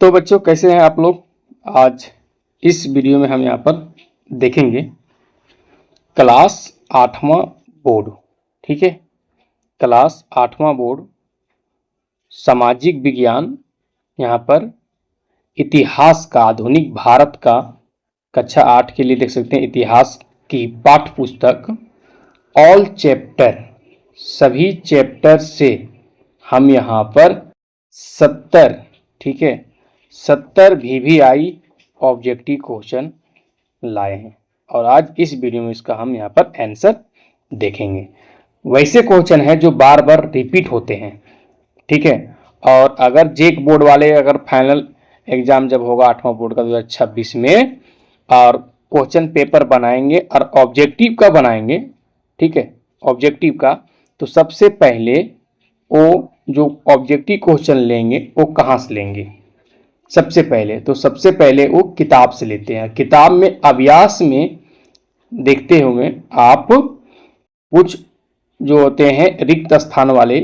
तो बच्चों कैसे हैं आप लोग। आज इस वीडियो में हम यहाँ पर देखेंगे क्लास 8वां बोर्ड। ठीक है, क्लास 8वां बोर्ड सामाजिक विज्ञान, यहाँ पर इतिहास का, आधुनिक भारत का कक्षा 8 के लिए देख सकते हैं इतिहास की पाठ्य पुस्तक ऑल चैप्टर, सभी चैप्टर से हम यहाँ पर 70, ठीक है, 70 VVI ऑब्जेक्टिव क्वेश्चन लाए हैं और आज इस वीडियो में इसका हम यहाँ पर आंसर देखेंगे। वैसे क्वेश्चन है जो बार बार रिपीट होते हैं, ठीक है। और अगर जेक बोर्ड वाले अगर फाइनल एग्जाम जब होगा 8वां बोर्ड का 2026 में और क्वेश्चन पेपर बनाएंगे और ऑब्जेक्टिव का बनाएंगे, ठीक है, ऑब्जेक्टिव का, तो सबसे पहले वो जो ऑब्जेक्टिव क्वेश्चन लेंगे वो कहाँ से लेंगे सबसे पहले वो किताब से लेते हैं। किताब में अभ्यास में देखते होंगे आप, कुछ जो होते हैं रिक्त स्थान वाले,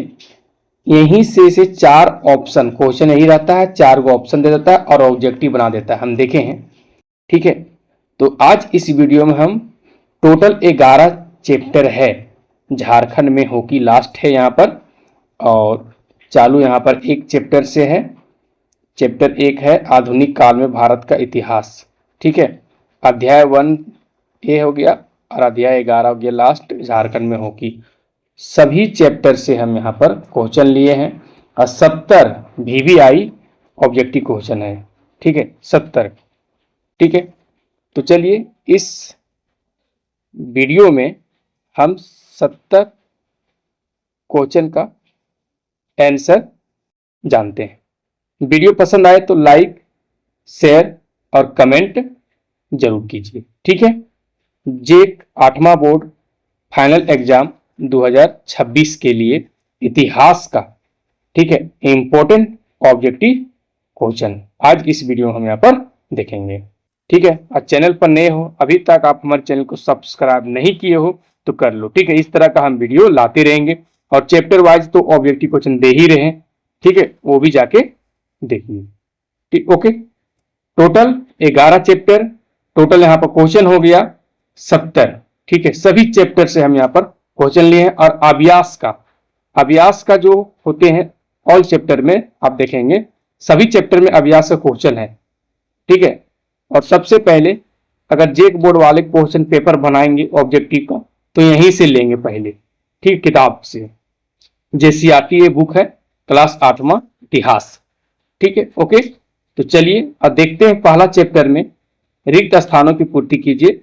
यहीं से 4 ऑप्शन, क्वेश्चन यही रहता है, 4 को ऑप्शन दे देता है और ऑब्जेक्टिव बना देता है, हम देखे हैं, ठीक है। तो आज इस वीडियो में हम टोटल 11 चैप्टर है, झारखंड में हॉकी लास्ट है यहाँ पर और चालू यहाँ पर एक चैप्टर से है। चैप्टर 1 है आधुनिक काल में भारत का इतिहास, ठीक है। अध्याय 1 ये हो गया और अध्याय 11 हो गया लास्ट, झारखंड में हॉकी। सभी चैप्टर से हम यहाँ पर क्वेश्चन लिए हैं और 70 VVI ऑब्जेक्टिव क्वेश्चन है, ठीक है, 70, ठीक है। तो चलिए इस वीडियो में हम 70 क्वेश्चन का आंसर जानते हैं। वीडियो पसंद आए तो लाइक, शेयर और कमेंट जरूर कीजिए, ठीक है। जेक 8वां बोर्ड फाइनल एग्जाम 2026 के लिए इतिहास का, ठीक है, इंपॉर्टेंट ऑब्जेक्टिव क्वेश्चन आज इस वीडियो में हम यहाँ पर देखेंगे, ठीक है। और चैनल पर नए हो, अभी तक आप हमारे चैनल को सब्सक्राइब नहीं किए हो तो कर लो, ठीक है। इस तरह का हम वीडियो लाते रहेंगे और चैप्टर वाइज तो ऑब्जेक्टिव क्वेश्चन दे ही रहे हैं, ठीक है, वो भी जाके देखिए, ठीक, ओके। टोटल 11 चैप्टर, टोटल यहाँ पर क्वेश्चन हो गया 70, ठीक है। सभी चैप्टर से हम यहाँ पर क्वेश्चन लिए हैं और अभ्यास का जो होते हैं ऑल चैप्टर में आप देखेंगे सभी चैप्टर में अभ्यास का क्वेश्चन है, ठीक है। और सबसे पहले अगर जेक बोर्ड वाले क्वेश्चन पेपर बनाएंगे ऑब्जेक्टिव का तो यहीं से लेंगे पहले, ठीक, किताब से। JCRT बुक है क्लास 8वां इतिहास, ठीक है, ओके। तो चलिए अब देखते हैं पहला चैप्टर में रिक्त स्थानों की पूर्ति कीजिए।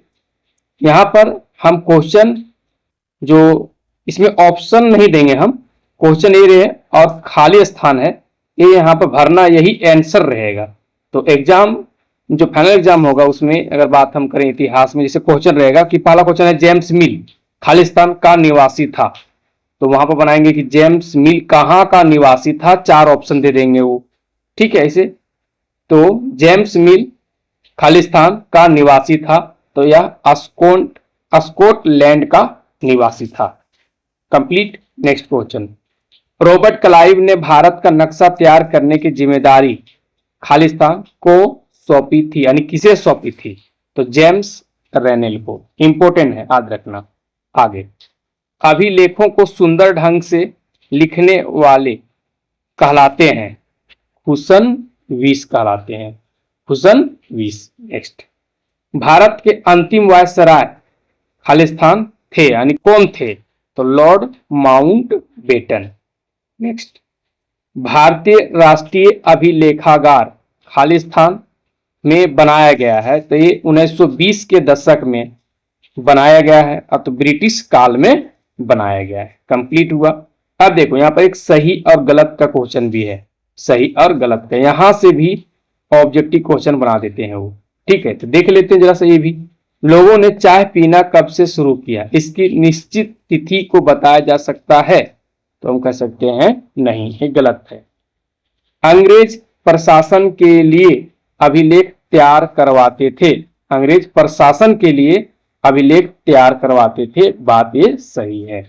यहाँ पर हम क्वेश्चन जो इसमें ऑप्शन नहीं देंगे, हम क्वेश्चन ये रहे और खाली स्थान है ये यहाँ पर भरना, यही आंसर रहेगा। तो एग्जाम जो फाइनल एग्जाम होगा उसमें अगर बात हम करें इतिहास में, जैसे क्वेश्चन रहेगा कि पहला क्वेश्चन है जेम्स मिल खालिस्तान का निवासी था, तो वहां पर बनाएंगे कि जेम्स मिल कहाँ का निवासी था, 4 ऑप्शन दे देंगे वो, ठीक है, ऐसे। तो जेम्स मिल खालिस्तान का निवासी था, तो यह स्कॉटलैंड का निवासी था। Complete. Next question, Robert Clive ने भारत का नक्शा तैयार करने की जिम्मेदारी खालिस्तान को सौंपी थी, यानी किसे सौंपी थी, तो जेम्स रेनेल को। इंपॉर्टेंट है, याद रखना। आगे, अभिलेखों को सुंदर ढंग से लिखने वाले कहलाते हैं हुसनवीस कहलाते हैं, हुसनवीस। नेक्स्ट, भारत के अंतिम वायसराय खालिस्तान थे, यानी कौन थे, तो लॉर्ड माउंटबेटन। नेक्स्ट, भारतीय राष्ट्रीय अभिलेखागार खालिस्तान में बनाया गया है, तो ये 1920 के दशक में बनाया गया है, अब तो ब्रिटिश काल में बनाया गया है। कंप्लीट हुआ। अब देखो यहाँ पर एक सही और गलत का क्वेश्चन भी है, सही और गलत का, यहां से भी ऑब्जेक्टिव क्वेश्चन बना देते हैं वो, ठीक है। तो देख लेते हैं जरा सा ये भी। लोगों ने चाय पीना कब से शुरू किया, इसकी निश्चित तिथि को बताया जा सकता है, तो हम कह सकते हैं नहीं, ये गलत है। अंग्रेज प्रशासन के लिए अभिलेख तैयार करवाते थे, अंग्रेज प्रशासन के लिए अभिलेख तैयार करवाते थे, बात ये सही है।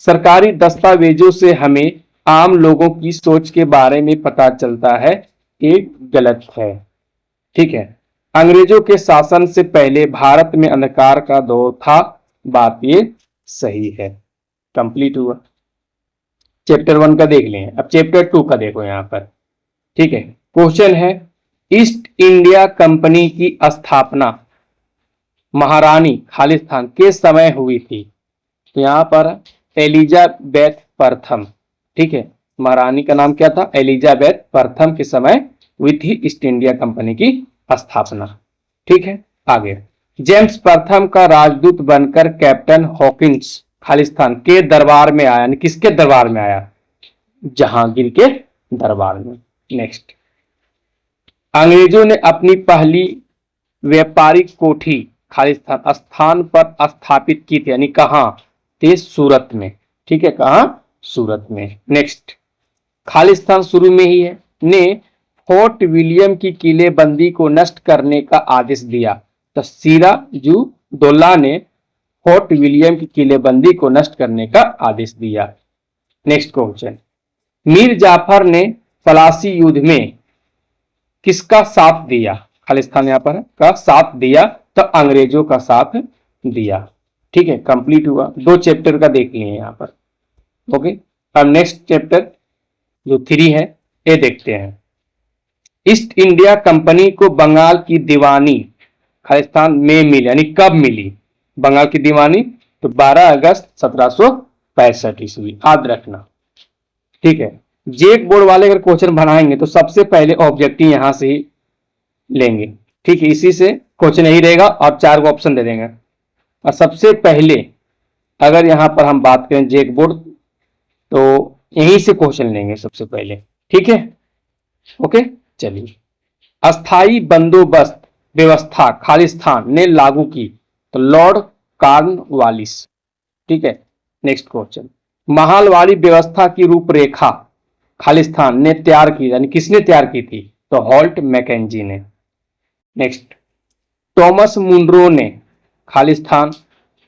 सरकारी दस्तावेजों से हमें आम लोगों की सोच के बारे में पता चलता है, ये गलत है। ठीक है, अंग्रेजों के शासन से पहले भारत में अंधकार का दौर था, बात ये सही है। कंप्लीट हुआ। चैप्टर 1 का देख लें, अब चैप्टर 2 का देखो यहाँ पर। ठीक है, क्वेश्चन है ईस्ट इंडिया कंपनी की स्थापना महारानी खालिस्तान के समय हुई थी। तो यहाँ पर एलिजाबेथ प्रथम, ठीक है, महारानी का नाम क्या था, एलिजाबेथ प्रथम के समय हुई थी ईस्ट इंडिया कंपनी की स्थापना। ठीक है, आगे जेम्स प्रथम का राजदूत बनकर कैप्टन हॉकिंस खालिस्तान के दरबार में आया। यानी किसके दरबार में आया, जहांगीर के दरबार में। नेक्स्ट, अंग्रेजों ने अपनी पहली व्यापारिक कोठी खालिस्तान स्थान पर स्थापित की थी। यानी कहां थे, सूरत में। ठीक है, कहां, सूरत में। नेक्स्ट, खालिस्तान शुरू में ही है ने फोर्ट विलियम की किलेबंदी को नष्ट करने का आदेश दिया। तो सिराजुद्दौला ने फोर्ट विलियम की किलेबंदी को नष्ट करने का आदेश दिया। नेक्स्ट क्वेश्चन, मीर जाफर ने पलासी युद्ध में किसका साथ दिया, खालिस्तान यहाँ पर का साथ दिया, तो अंग्रेजों का साथ दिया। ठीक है, कंप्लीट हुआ। 2 चैप्टर का देख लिए यहाँ पर। ओके, अब नेक्स्ट चैप्टर जो 3 है ये देखते हैं। ईस्ट इंडिया कंपनी को बंगाल की दीवानी खालिस्तान में मिली। यानी कब मिली बंगाल की दीवानी, तो 12 अगस्त 1765 ईस्वी, याद रखना। ठीक है, जेक बोर्ड वाले अगर क्वेश्चन बनाएंगे तो सबसे पहले ऑब्जेक्टिव यहां से ही लेंगे। ठीक है, इसी से क्वेश्चन यही रहेगा और 4 को ऑप्शन दे देंगे। और सबसे पहले अगर यहां पर हम बात करें जेक बोर्ड, तो यहीं से क्वेश्चन लेंगे सबसे पहले। ठीक है, ओके, चलिए। अस्थाई बंदोबस्त व्यवस्था खालिस्तान ने लागू की, तो लॉर्ड कॉर्नवालिस। ठीक है, नेक्स्ट क्वेश्चन, महालवाड़ी व्यवस्था की रूपरेखा खालिस्तान ने तैयार की। यानी किसने तैयार की थी, तो हॉल्ट मैकेंजी ने। नेक्स्ट, थॉमस मुनरो ने खालिस्तान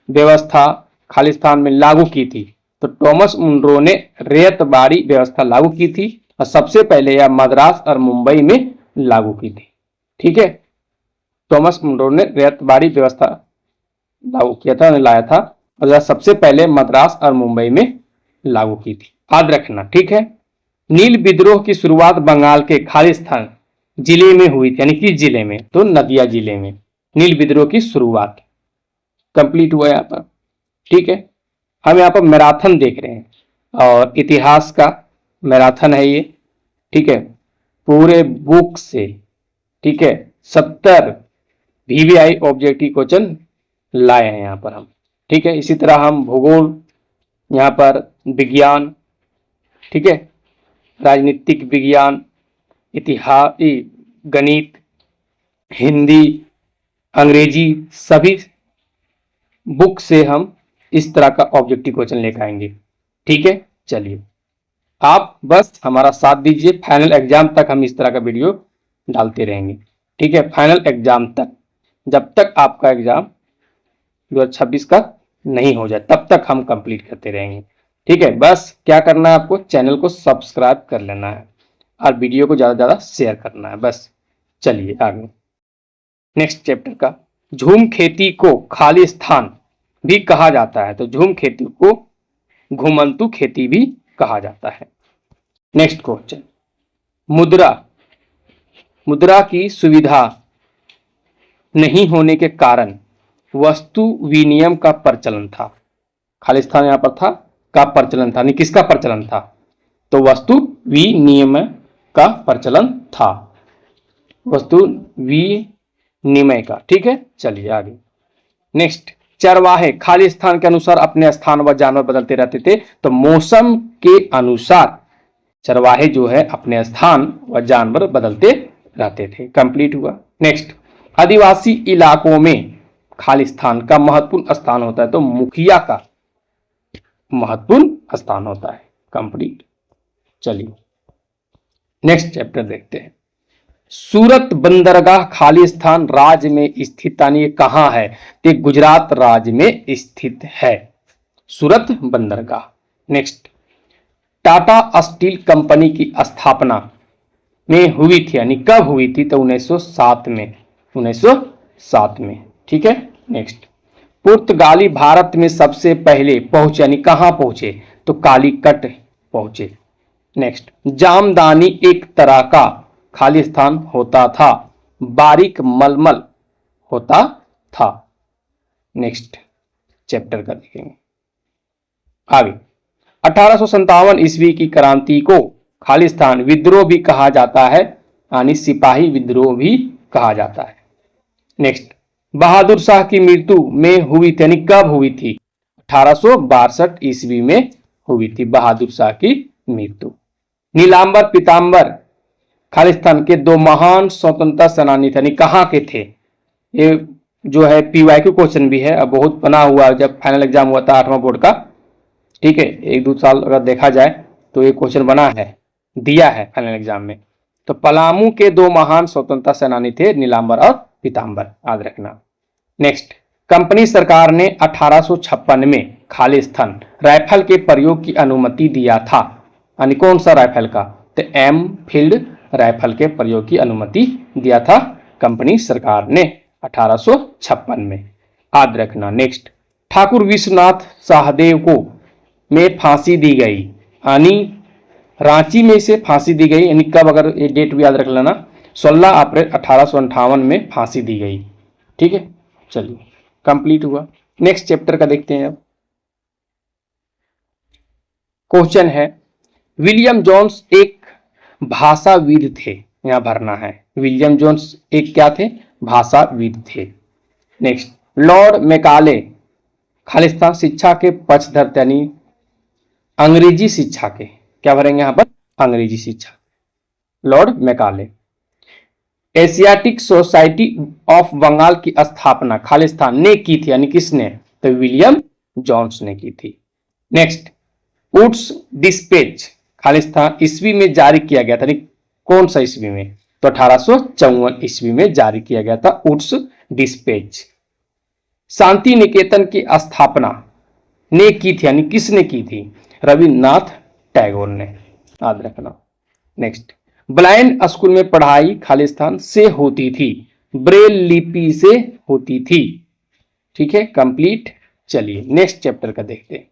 व्यवस्था खालिस्तान में लागू की थी। तो थॉमस मुनरो ने रैयतवाड़ी व्यवस्था लागू की थी और सबसे पहले यह मद्रास और मुंबई में लागू की थी। ठीक है, थॉमस मुनरो ने रैयतवाड़ी व्यवस्था लागू किया था, लाया था, और यह सबसे पहले मद्रास और मुंबई में लागू की थी, याद रखना। ठीक है, नील विद्रोह की शुरुआत बंगाल के खालिस्तान जिले में हुई थी। यानी किस जिले में, तो नदिया जिले में नील विद्रोह की शुरुआत। कंप्लीट हुआ यहाँ पर। ठीक है, हम यहाँ पर मैराथन देख रहे हैं और इतिहास का मैराथन है ये। ठीक है, पूरे बुक से, ठीक है, 70 VVI ऑब्जेक्टिव क्वेश्चन लाए हैं यहाँ पर हम। ठीक है, इसी तरह हम भूगोल, यहाँ पर विज्ञान, ठीक है, राजनीतिक विज्ञान, इतिहास, गणित, हिंदी, अंग्रेजी, सभी बुक से हम इस तरह का ऑब्जेक्टिव क्वेश्चन लेकर आएंगे। ठीक है, चलिए आप बस हमारा साथ दीजिए, फाइनल एग्जाम तक हम इस तरह का वीडियो डालते रहेंगे। ठीक है, फाइनल एग्जाम तक, जब तक आपका एग्जाम 2026 का नहीं हो जाए तब तक हम कंप्लीट करते रहेंगे। ठीक है, बस क्या करना है आपको, चैनल को सब्सक्राइब कर लेना है और वीडियो को ज़्यादा से ज़्यादा शेयर करना है बस। चलिए आगे नेक्स्ट चैप्टर का, झूम खेती को खालिस्तान भी कहा जाता है। तो झूम खेती को घुमंतु खेती भी कहा जाता है। नेक्स्ट क्वेश्चन, मुद्रा की सुविधा नहीं होने के कारण वस्तु विनिमय का प्रचलन था। खालिस्तान यहां पर था, का प्रचलन था, नहीं किसका प्रचलन था, तो वस्तु विनिमय का प्रचलन था, वस्तु विनिमय का। ठीक है, चलिए आगे नेक्स्ट, चरवाहे खालिस्तान के अनुसार अपने स्थान व जानवर बदलते रहते थे। तो मौसम के अनुसार चरवाहे जो है अपने स्थान व जानवर बदलते रहते थे। कंप्लीट हुआ। नेक्स्ट, आदिवासी इलाकों में खालिस्तान का महत्वपूर्ण स्थान होता है। तो मुखिया का महत्वपूर्ण स्थान होता है। कंप्लीट। चलिए नेक्स्ट चैप्टर देखते हैं। सूरत बंदरगाह खालिस्तान राज्य में स्थित, यानी कहां है, तो गुजरात राज्य में स्थित है सूरत बंदरगाह। नेक्स्ट, टाटा स्टील कंपनी की स्थापना में हुई थी, यानी कब हुई थी, तो 1907 में, 1907 में। ठीक है। नेक्स्ट, पुर्तगाली भारत में सबसे पहले पहुंचे, यानी कहां पहुंचे, तो कालीकट पहुंचे। नेक्स्ट, जामदानी एक तरह का खालिस्तान होता था, बारीक मलमल होता था। नेक्स्ट चैप्टर का देखेंगे आगे। 1857 ईस्वी की क्रांति को खालिस्तान विद्रोह भी कहा जाता है, यानी सिपाही विद्रोह भी कहा जाता है। नेक्स्ट, बहादुर शाह की मृत्यु में हुई थी, यानी कब हुई थी, 1862 ईस्वी में हुई थी बहादुर शाह की मृत्यु। नीलांबर पीतांबर खालिस्तान के दो महान स्वतंत्रता सेनानी थे, यानी कहाँ के थे, ये जो है पीवाईक्यू क्वेश्चन भी है, अब बहुत बना हुआ जब फाइनल एग्जाम हुआ था 8वां बोर्ड का। ठीक है, 1-2 साल अगर देखा जाए तो ये क्वेश्चन बना है, दिया है फाइनल एग्जाम में। तो पलामू के दो महान स्वतंत्रता सेनानी थे, नीलांबर और पीतांबर, याद रखना। नेक्स्ट, कंपनी सरकार ने 1856 में खालिस्तान राइफल के प्रयोग की अनुमति दिया था, यानी कौन सा राइफल का, तो एनफील्ड राइफल के प्रयोग की अनुमति दिया था कंपनी सरकार ने 1856 में, याद रखना। नेक्स्ट, ठाकुर विश्वनाथ सहदेव को में फांसी दी गई, यानी रांची में से फांसी दी गई, यानी कब, अगर ये डेट भी याद रख लेना, 16 अप्रैल 1858 में फांसी दी गई। ठीक है, चलिए कंप्लीट हुआ। नेक्स्ट चैप्टर का देखते हैं। अब क्वेश्चन है, विलियम जोन्स एक भाषाविद थे, यहां भरना है, विलियम जोन्स एक क्या थे, भाषाविद थे। नेक्स्ट, लॉर्ड मैकाले खालिस्तान शिक्षा के पक्षधर, यानी अंग्रेजी शिक्षा के, क्या भरेंगे यहां पर, अंग्रेजी शिक्षा, lord Macaulay. Asiatic society of Bengal की स्थापना खालिस्तान ने की थी, यानी किसने, तो विलियम जोन्स ने की थी। नेक्स्ट, वुड्स डिस्पैच खालिस्तान ईस्वी में जारी किया गया था, यानी कौन सा ईस्वी में, तो 1854 ईस्वी में जारी किया गया था वुड्स डिस्पैच। शांति निकेतन की स्थापना ने की थी, यानी किसने की थी, रविन्द्रनाथ टैगोर ने, याद रखना। नेक्स्ट, ब्लाइंड स्कूल में पढ़ाई खालिस्तान से होती थी, ब्रेल लिपि से होती थी। ठीक है, कंप्लीट। चलिए नेक्स्ट चैप्टर का देखते हैं।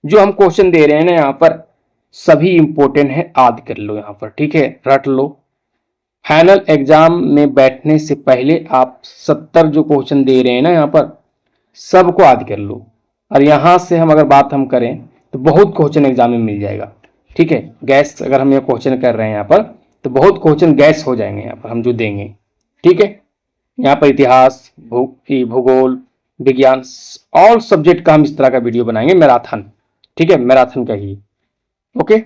जो हम क्वेश्चन दे रहे हैं ना यहाँ पर सभी इंपॉर्टेंट है, याद कर लो यहाँ पर। ठीक है, रट लो। फाइनल एग्जाम में बैठने से पहले आप 70 जो क्वेश्चन दे रहे हैं ना यहाँ पर सबको याद कर लो, और यहाँ से हम अगर बात हम करें तो बहुत क्वेश्चन एग्जाम में मिल जाएगा। ठीक है, गैस अगर हम ये क्वेश्चन कर रहे हैं यहाँ पर तो बहुत क्वेश्चन गैस हो जाएंगे यहाँ पर हम जो देंगे। ठीक है, यहाँ पर इतिहास, भूगोल, विज्ञान, ऑल सब्जेक्ट का हम इस तरह का वीडियो बनाएंगे, मैराथन। ठीक है, मैराथन का ही। ओके,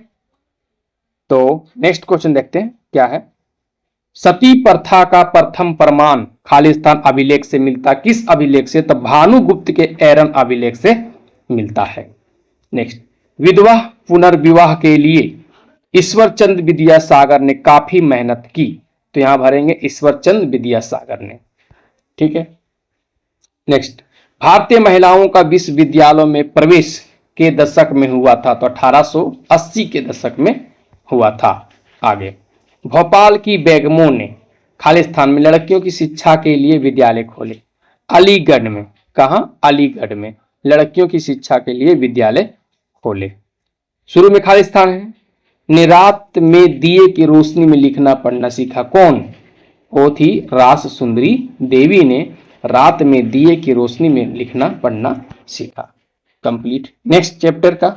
तो नेक्स्ट क्वेश्चन देखते हैं क्या है। सती प्रथा का प्रथम प्रमाण खालिस्तान अभिलेख से मिलता, किस अभिलेख से, तो भानुगुप्त के एरन अभिलेख से मिलता है। नेक्स्ट, विधवा पुनर्विवाह के लिए ईश्वरचंद विद्यासागर ने काफी मेहनत की, तो यहां भरेंगे ईश्वरचंद विद्यासागर ने। ठीक है। नेक्स्ट, भारतीय महिलाओं का विश्वविद्यालयों में प्रवेश के दशक में हुआ था, तो 1880 के दशक में हुआ था। आगे, भोपाल की बेगमों ने खालिस्तान में लड़कियों की शिक्षा के लिए विद्यालय खोले, अलीगढ़ में, कहां, अलीगढ़ में लड़कियों की शिक्षा के लिए विद्यालय खोले। शुरू में खालिस्तान है ने रात में दिए की रोशनी में लिखना पढ़ना सीखा, कौन, वो थी रास सुंदरी देवी ने रात में दिए की रोशनी में लिखना पढ़ना सीखा। कंप्लीट। नेक्स्ट चैप्टर का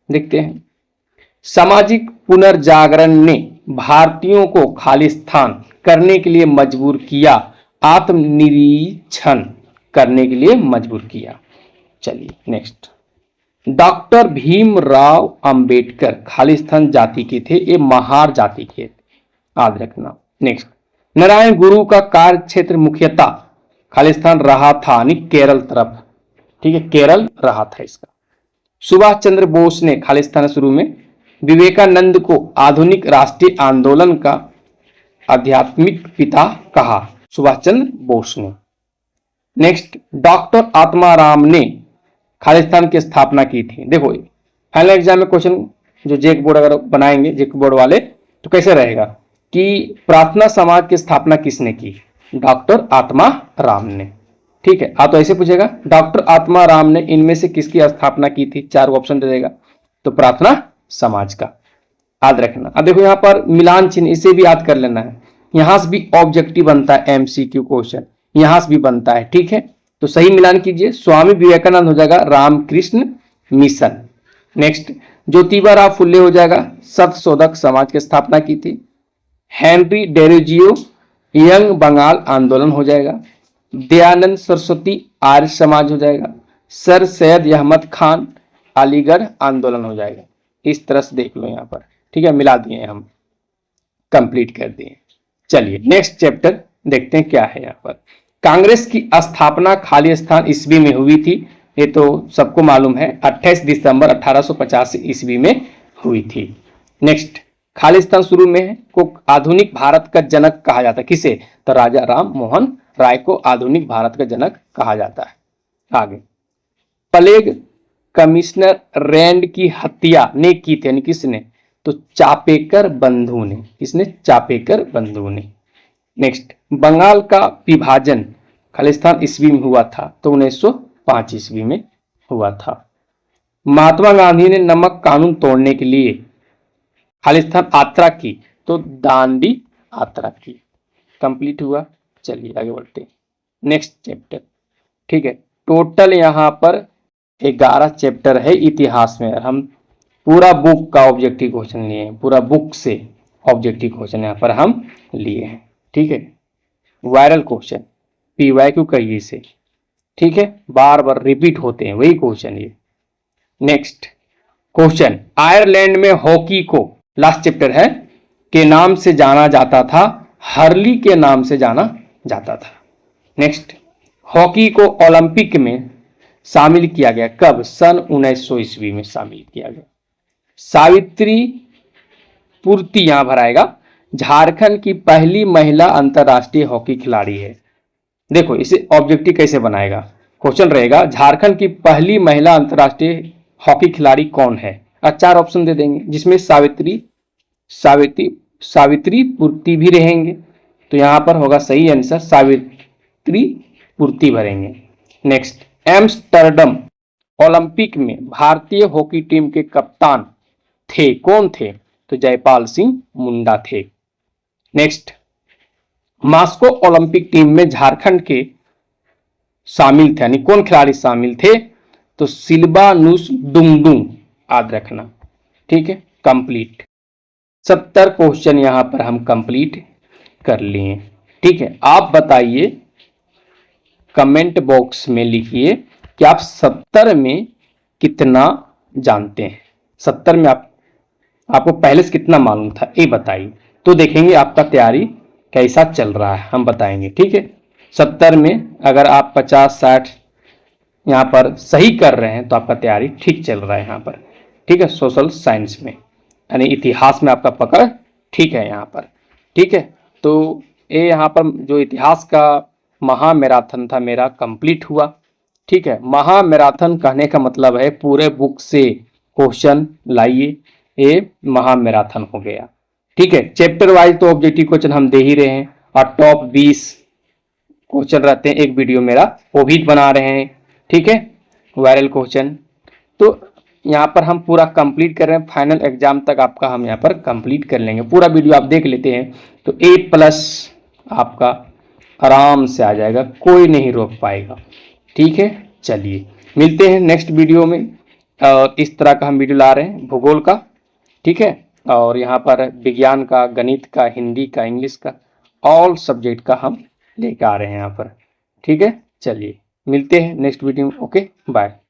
देखते हैं। सामाजिक पुनर्जागरण ने भारतीयों को खालिस्तान करने के लिए मजबूर किया, आत्मनिरीक्षण करने के लिए मजबूर किया। चलिए नेक्स्ट, डॉक्टर भीमराव अंबेडकर खालिस्तान जाति के थे, ये महार जाति के, याद रखना। नेक्स्ट, नारायण गुरु का कार्य क्षेत्र मुख्यतः खालिस्तान रहा था, यानी केरल तरफ। ठीक है, केरल रहा था इसका। सुभाष चंद्र बोस ने खालिस्तान शुरू में विवेकानंद को आधुनिक राष्ट्रीय आंदोलन का आध्यात्मिक पिता कहा, सुभाष चंद्र बोस ने। नेक्स्ट, डॉक्टर आत्माराम ने खालिस्तान की स्थापना की थी। देखो फाइनल एग्जाम में क्वेश्चन जो जेक बोर्ड अगर बनाएंगे, जेक बोर्ड वाले, तो कैसे रहेगा, कि प्रार्थना समाज की स्थापना किसने की? डॉक्टर आत्मा राम ने। ठीक है, तो ऐसे पूछेगा डॉक्टर आत्मा राम ने इनमें से किसकी स्थापना की थी? 4 ऑप्शन दे देगा, तो प्रार्थना समाज का याद रखना। अब देखो यहाँ पर मिलान चिन्ह, इसे भी याद कर लेना है। यहां से भी ऑब्जेक्टिव बनता है, एमसीक्यू क्वेश्चन यहां से भी बनता है। ठीक है, तो सही मिलान कीजिए। स्वामी विवेकानंद हो जाएगा रामकृष्ण मिशन। नेक्स्ट, ज्योतिबा फुल्ले हो जाएगा सत्यशोधक समाज की स्थापना की थी। हेनरी डेरोजियो यंग बंगाल आंदोलन हो जाएगा। दयानंद सरस्वती आर्य समाज हो जाएगा। सर सैयद अहमद खान अलीगढ़ आंदोलन हो जाएगा। इस तरह से देख लो यहाँ पर। ठीक है, मिला दिए हम, कंप्लीट कर दिए। चलिए नेक्स्ट चैप्टर देखते हैं क्या है यहाँ पर। कांग्रेस की स्थापना खालिस्तान ईस्वी में हुई थी, ये तो सबको मालूम है, 28 दिसंबर 1850 ईस्वी में हुई थी। नेक्स्ट, खालिस्तान शुरू में को आधुनिक भारत का जनक कहा जाता है, किसे? तो राजा राम मोहन राय को आधुनिक भारत का जनक कहा जाता है। आगे, प्लेग कमिश्नर रैंड की हत्या ने की थी, यानी किसने? तो चापेकर बंधु ने। किसने? चापेकर बंधु ने। नेक्स्ट, बंगाल का विभाजन खालिस्तान ईस्वी में हुआ था, तो 1905 ईस्वी में हुआ था। महात्मा गांधी ने नमक कानून तोड़ने के लिए खालिस्तान यात्रा की, तो दांडी यात्रा की। कंप्लीट हुआ। चलिए आगे बढ़ते हैं नेक्स्ट चैप्टर। ठीक है, टोटल यहाँ पर 11 चैप्टर है इतिहास में। हम पूरा बुक का ऑब्जेक्टिव क्वेश्चन लिए हैं, पूरा बुक से ऑब्जेक्टिव क्वेश्चन यहाँ पर हम लिए हैं। ठीक है, वायरल क्वेश्चन, PYQ कहिए इसे। ठीक है, बार बार रिपीट होते हैं वही क्वेश्चन ये। नेक्स्ट क्वेश्चन, आयरलैंड में हॉकी को, लास्ट चैप्टर है, के नाम से जाना जाता था, हर्ली के नाम से जाना जाता था। नेक्स्ट, हॉकी को ओलंपिक में शामिल किया गया कब? सन 1900 ईस्वी में शामिल किया गया। सावित्री पूर्ति यहां भराएगा, झारखंड की पहली महिला अंतरराष्ट्रीय हॉकी खिलाड़ी है। देखो इसे ऑब्जेक्टिव कैसे बनाएगा, क्वेश्चन रहेगा झारखंड की पहली महिला अंतरराष्ट्रीय हॉकी खिलाड़ी कौन है? 4 ऑप्शन दे देंगे, जिसमें सावित्री पूर्ति भी रहेंगे, तो यहां पर होगा सही आंसर सावित्री पूर्ति भरेंगे। नेक्स्ट, एम्स्टर्डम ओलंपिक में भारतीय हॉकी टीम के कप्तान थे, कौन थे? तो जयपाल सिंह मुंडा थे। नेक्स्ट, मास्को ओलंपिक टीम में झारखंड के शामिल थे, यानी कौन खिलाड़ी शामिल थे? तो सिल्वानुस डुंगडुंग, याद रखना। ठीक है, कंप्लीट। 70 क्वेश्चन यहां पर हम कंप्लीट कर लिए। ठीक है, आप बताइए, कमेंट बॉक्स में लिखिए कि आप 70 में कितना जानते हैं। 70 में आपको पहले से कितना मालूम था, ये बताइए, तो देखेंगे आपका तैयारी कैसा चल रहा है, हम बताएंगे। ठीक है, 70 में अगर आप 50-60 यहाँ पर सही कर रहे हैं तो आपका तैयारी ठीक चल रहा है यहाँ पर। ठीक है, सोशल साइंस में यानी इतिहास में आपका पकड़ ठीक है यहाँ पर। ठीक है, तो ये यहाँ पर जो इतिहास का महा मैराथन था मेरा कंप्लीट हुआ। ठीक है, महा मैराथन कहने का मतलब है पूरे बुक से क्वेश्चन लाइए, ये महा मैराथन हो गया। ठीक है, चैप्टर वाइज तो ऑब्जेक्टिव क्वेश्चन हम दे ही रहे हैं, और टॉप 20 क्वेश्चन रहते हैं एक वीडियो मेरा, वो भी बना रहे हैं। ठीक है, वायरल क्वेश्चन तो यहाँ पर हम पूरा कंप्लीट कर रहे हैं, फाइनल एग्जाम तक आपका हम यहाँ पर कंप्लीट कर लेंगे। पूरा वीडियो आप देख लेते हैं तो A+ आपका आराम से आ जाएगा, कोई नहीं रोक पाएगा। ठीक है, चलिए मिलते हैं नेक्स्ट वीडियो में। और इस तरह का हम वीडियो ला रहे हैं भूगोल का। ठीक है, और यहाँ पर विज्ञान का, गणित का, हिंदी का, इंग्लिश का, ऑल सब्जेक्ट का हम लेकर आ रहे हैं यहाँ पर। ठीक है, चलिए मिलते हैं नेक्स्ट वीडियो में। Okay, bye.